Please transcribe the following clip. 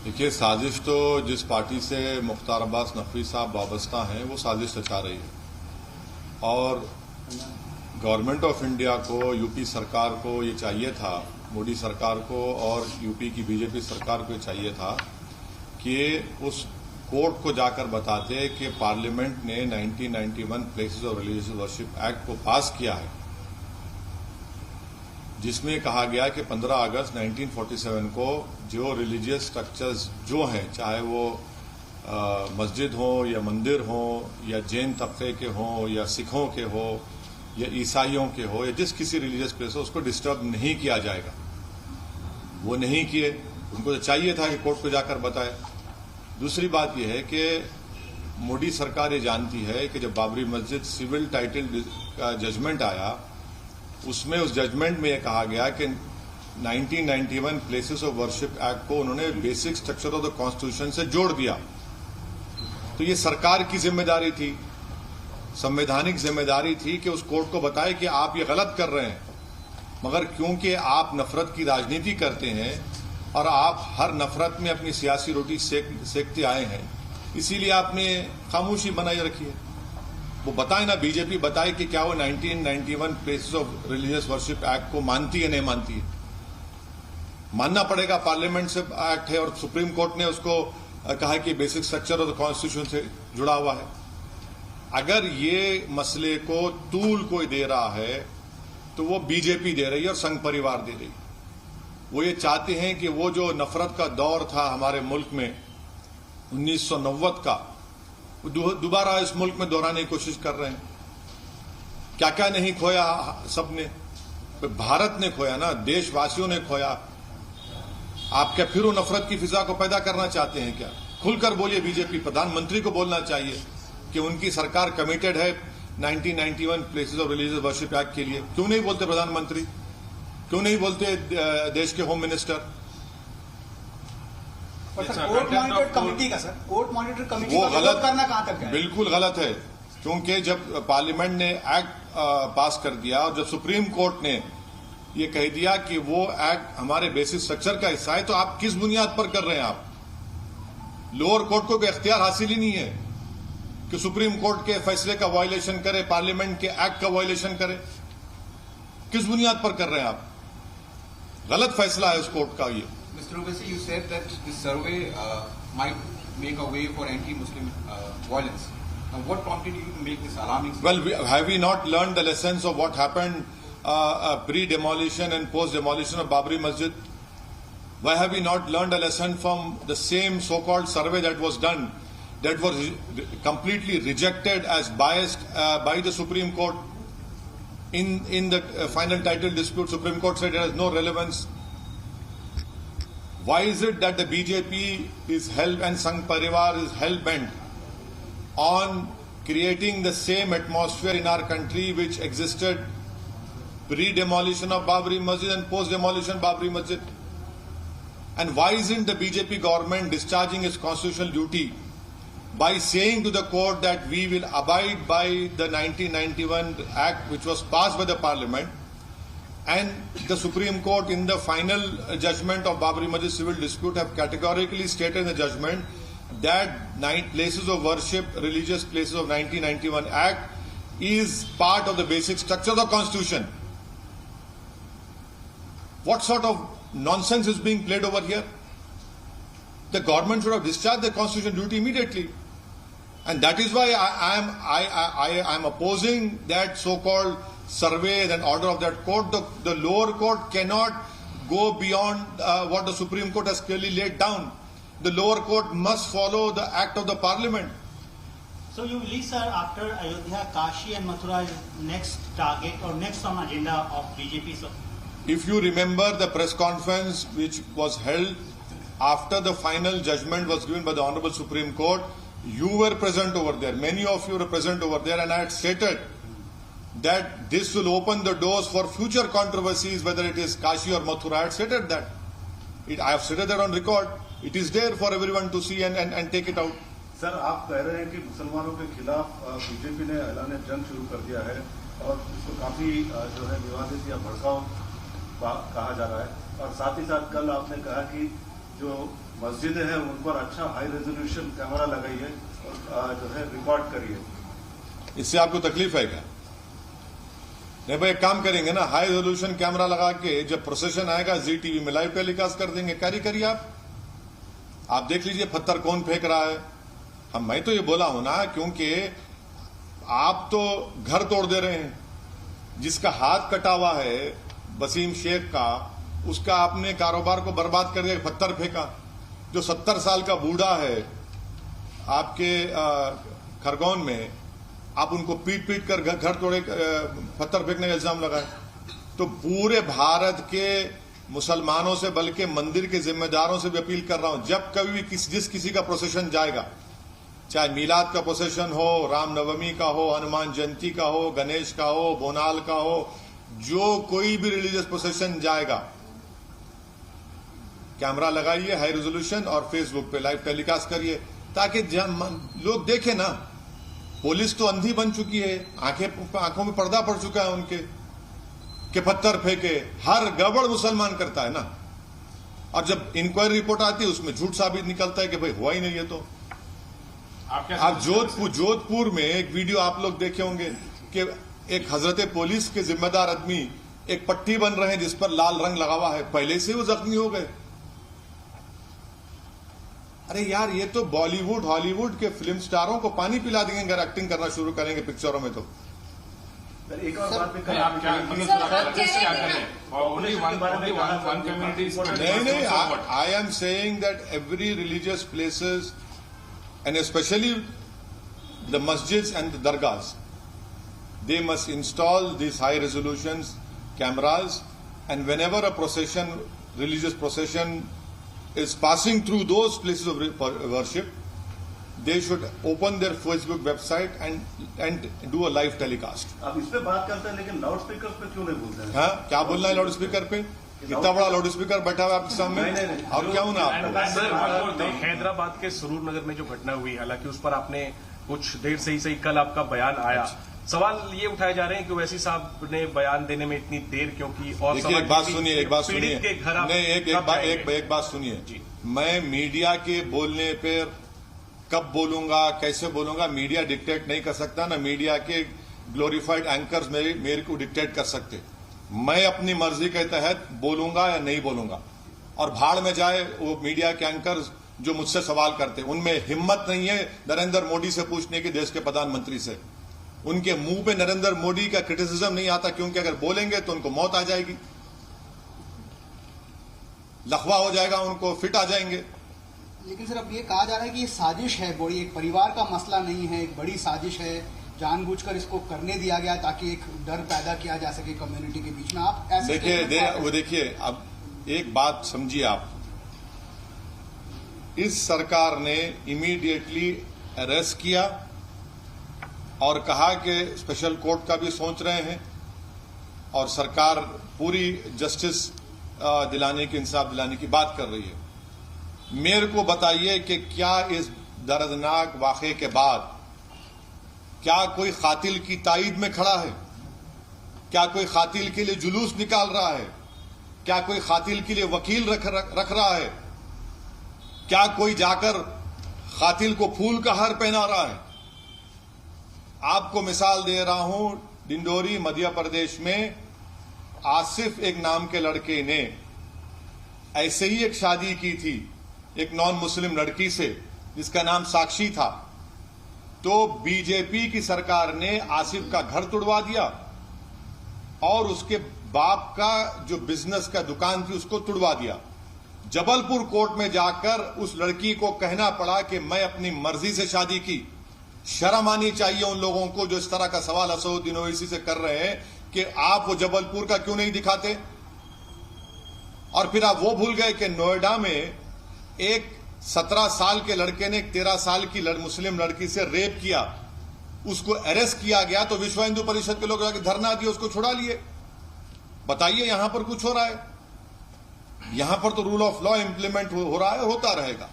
देखिए, साजिश तो जिस पार्टी से मुख्तार अब्बास नकवी साहब वाबस्ता हैं वो साजिश रचा रही है और गवर्नमेंट ऑफ इंडिया को, यूपी सरकार को ये चाहिए था, मोदी सरकार को और यूपी की बीजेपी सरकार को ये चाहिए था कि उस कोर्ट को जाकर बताते कि पार्लियामेंट ने 1991 places of religious worship act को पास किया है, जिसमें कहा गया कि 15 अगस्त 1947 को जो रिलीजियस स्ट्रक्चर्स जो हैं, चाहे वो मस्जिद हो या मंदिर हो या जैन तबके के हों या सिखों के हो या ईसाइयों के हो या जिस किसी रिलीजियस प्लेस हो, उसको डिस्टर्ब नहीं किया जाएगा। वो नहीं किए, उनको तो चाहिए था कि कोर्ट को जाकर बताए। दूसरी बात यह है कि मोदी सरकार ये जानती है कि जब बाबरी मस्जिद सिविल टाइटल का जजमेंट आया, उसमें उस जजमेंट में यह कहा गया कि 1991 प्लेसेस ऑफ वर्शिप एक्ट को उन्होंने basic structure of the constitution से जोड़ दिया। तो ये सरकार की जिम्मेदारी थी, संवैधानिक जिम्मेदारी थी कि उस कोर्ट को बताए कि आप ये गलत कर रहे हैं। मगर क्योंकि आप नफरत की राजनीति करते हैं और आप हर नफरत में अपनी सियासी रोटी सेकते आए हैं, इसीलिए आपने खामोशी बनाए रखी है। वो बताए ना, बीजेपी बताए कि क्या वो 1991 places of religious worship act को मानती है, नहीं मानती है। मानना पड़ेगा, पार्लियामेंट से एक्ट है और सुप्रीम कोर्ट ने उसको कहा कि basic structure of the constitution से जुड़ा हुआ है। अगर ये मसले को तूल कोई दे रहा है तो वो बीजेपी दे रही है और संघ परिवार दे रही है। वो ये चाहते हैं कि वो जो नफरत का दौर था हमारे मुल्क में 1990 का, दोबारा इस मुल्क में दोहराने की कोशिश कर रहे हैं। क्या क्या नहीं खोया सबने, भारत ने खोया ना, देशवासियों ने खोया। आप क्या फिर वो नफरत की फिजा को पैदा करना चाहते हैं क्या? खुलकर बोलिए। बीजेपी प्रधानमंत्री को बोलना चाहिए कि उनकी सरकार कमिटेड है 1991 places of religious worship act के लिए। क्यों नहीं बोलते प्रधानमंत्री? क्यों नहीं बोलते देश के home minister? Court monitor committee का सर, कोर्ट मॉनिटर कमेटी वो का गलत करना कहां तक है? बिल्कुल गलत है, क्योंकि जब पार्लियामेंट ने एक्ट पास कर दिया और जब सुप्रीम कोर्ट ने ये कह दिया कि वो एक्ट हमारे बेसिक स्ट्रक्चर का हिस्सा है, तो आप किस बुनियाद पर कर रहे हैं? आप लोअर कोर्ट को कोई इख्तियार हासिल ही नहीं है कि सुप्रीम कोर्ट के फैसले का वायलेशन करे, पार्लियामेंट के एक्ट का वायलेशन करे। किस बुनियाद पर कर रहे हैं आप? गलत फैसला है उस कोर्ट का ये। Mr. Owaisi, you said that this survey might make a way for anti-Muslim violence. Now, what prompted you to make this alarming statement? Well, have we not learned the lessons of what happened pre-demolition and post-demolition of Babri Masjid? Why have we not learned a lesson from the same so-called survey that was done, that was completely rejected as biased by the Supreme Court? In the final title dispute, Supreme Court said it has no relevance. Why is it that the BJP is and Sangh Parivar is hell-bent on creating the same atmosphere in our country which existed pre-demolition of Babri Masjid and post-demolition Babri Masjid? And why isn't the BJP government discharging its constitutional duty by saying to the court that we will abide by the 1991 Act which was passed by the Parliament? And the Supreme Court in the final judgment of Babri Masjid civil dispute have categorically stated in the judgment that places of worship, religious places of 1991 Act is part of the basic structure of the Constitution. What sort of nonsense is being played over here? The government should have discharged the constitutional duty immediately. And that is why I am opposing that so-called survey and order of that court. The lower court cannot go beyond what the Supreme Court has clearly laid down. The lower court must follow the act of the Parliament. So you believe, sir, after Ayodhya, Kashi and Mathura is next target or next on agenda of BJP, sir? If you remember the press conference which was held after the final judgment was given by the Honorable Supreme Court, you were present over there. Many of you were present over there, and I had stated that this will open the doors for future controversies, whether it is Kashi or Mathura. I had stated that. I have stated that on record. It is there for everyone to see and take it out. Sir, आप कह रहे हैं कि मुसलमानों के खिलाफ BJP ने ऐलान जंग शुरू कर दिया है और इसको काफी जो है विवादित या भड़काऊ कहा जा रहा है। और साथ ही साथ कल आपने कहा कि जो मस्जिदें हैं उन पर अच्छा हाई रेजोल्यूशन कैमरा लगाइए और जो है रिकॉर्ड करिए। इससे आपको तकलीफ है क्या? नहीं भाई, एक काम करेंगे ना, हाई रेजोल्यूशन कैमरा लगा के जब प्रोसेशन आएगा जी टीवी में लाइव टेलीकास्ट कर देंगे। कैरी करिए आप देख लीजिए पत्थर कौन फेंक रहा है। मैं तो ये बोला हूं ना, क्योंकि आप तो घर तोड़ दे रहे हैं। जिसका हाथ कटा हुआ है वसीम शेख का, उसका आपने कारोबार को बर्बाद कर दिया, पत्थर फेंका। जो 70 साल का बूढ़ा है आपके खरगोन में, आप उनको पीट पीट कर घर तोड़े, पत्थर फेंकने का इल्जाम लगाए। तो पूरे भारत के मुसलमानों से, बल्कि मंदिर के जिम्मेदारों से भी अपील कर रहा हूं, जब कभी भी जिस किसी का प्रोसेशन जाएगा, चाहे मीलाद का प्रोसेशन हो, रामनवमी का हो, हनुमान जयंती का हो, गणेश का हो, बोनाल का हो, जो कोई भी रिलीजियस प्रोसेशन जाएगा, कैमरा लगाइए हाई रेजोल्यूशन और फेसबुक पे लाइव टेलीकास्ट करिए, ताकि लोग देखें ना। पुलिस तो अंधी बन चुकी है, आंखों में पर्दा पड़ चुका है उनके, कि पत्थर फेंके। हर गड़बड़ मुसलमान करता है ना, और जब इंक्वायरी रिपोर्ट आती है उसमें झूठ साबित निकलता है कि भाई हुआ ही नहीं है। तो आप जोधपुर में एक वीडियो आप लोग देखे होंगे कि एक हजरत पुलिस के जिम्मेदार आदमी एक पट्टी बन रहे हैं जिस पर लाल रंग लगा हुआ है, पहले से वो जख्मी हो गए। अरे यार, ये तो बॉलीवुड हॉलीवुड के फिल्म स्टारों को पानी पिला देंगे अगर एक्टिंग करना शुरू करेंगे पिक्चरों में। तो एक और बात भी नहीं, I am saying that every religious places and especially the masjids and the dargahs, they must install these high resolutions cameras, and whenever a procession, religious procession is passing through those places of worship, they should open their Facebook website and do a live telecast. आप इस पे बात करते हैं, लेकिन loud speaker पे क्यों नहीं बोलते हैं? हाँ, क्या बोलना है लाउड स्पीकर पे? कितना बड़ा लाउड स्पीकर बैठा हुआ आपके सामने? और क्या हूं ना आपको? हैदराबाद के सुरूर नगर में जो घटना हुई, हालांकि उस पर आपने कुछ देर से ही कल आपका बयान आया। सवाल ये उठाए जा रहे हैं कि वैसी साहब ने बयान देने में इतनी देर क्यों की? और देखिए, एक बात सुनिए, एक बात सुनिए, नहीं, एक बात सुनिए। मैं मीडिया के बोलने पर कब बोलूंगा, कैसे बोलूंगा, मीडिया डिक्टेट नहीं कर सकता ना। मीडिया के ग्लोरीफाइड एंकर्स मेरे को डिक्टेट कर सकते। मैं अपनी मर्जी के तहत बोलूंगा या नहीं बोलूंगा, और भाड़ में जाए वो मीडिया के एंकर्स जो मुझसे सवाल करते हैं। उनमें हिम्मत नहीं है नरेंद्र मोदी से पूछने की, देश के प्रधानमंत्री से। उनके मुंह पे नरेंद्र मोदी का क्रिटिसिज्म नहीं आता, क्योंकि अगर बोलेंगे तो उनको मौत आ जाएगी, लखवा हो जाएगा, उनको फिट आ जाएंगे। लेकिन सर, अब ये कहा जा रहा है कि ये साजिश है, बड़ी एक परिवार का मसला नहीं है, एक बड़ी साजिश है, जानबूझकर इसको करने दिया गया ताकि एक डर पैदा किया जा सके कम्युनिटी के बीच में। आप ऐसे देखिए, अब एक बात समझिए आप, इस सरकार ने इमीडिएटली अरेस्ट किया और कहा कि स्पेशल कोर्ट का भी सोच रहे हैं, और सरकार पूरी जस्टिस दिलाने की, इंसाफ दिलाने की बात कर रही है। मेरे को बताइए कि क्या इस दर्दनाक वाक़े के बाद क्या कोई कातिल की ताईद में खड़ा है? क्या कोई कातिल के लिए जुलूस निकाल रहा है? क्या कोई कातिल के लिए वकील रख रहा है? क्या कोई जाकर कातिल को फूल का हार पहना रहा है? आपको मिसाल दे रहा हूं, डिंडोरी मध्य प्रदेश में आसिफ एक नाम के लड़के ने ऐसे ही एक शादी की थी एक नॉन मुस्लिम लड़की से जिसका नाम साक्षी था। तो बीजेपी की सरकार ने आसिफ का घर तुड़वा दिया और उसके बाप का जो बिजनेस का दुकान थी उसको तुड़वा दिया। जबलपुर कोर्ट में जाकर उस लड़की को कहना पड़ा कि मैं अपनी मर्जी से शादी की। शर्म आनी चाहिए उन लोगों को जो इस तरह का सवाल असदुद्दीन ओवैसी से कर रहे हैं कि आप वो जबलपुर का क्यों नहीं दिखाते। और फिर आप वो भूल गए कि नोएडा में एक 17 साल के लड़के ने एक 13 साल की मुस्लिम लड़की से रेप किया, उसको अरेस्ट किया गया तो विश्व हिंदू परिषद के लोग जाकर धरना दिए, उसको छुड़ा लिए। बताइए यहां पर कुछ हो रहा है? यहां पर तो रूल ऑफ लॉ इंप्लीमेंट हो रहा है, होता रहेगा।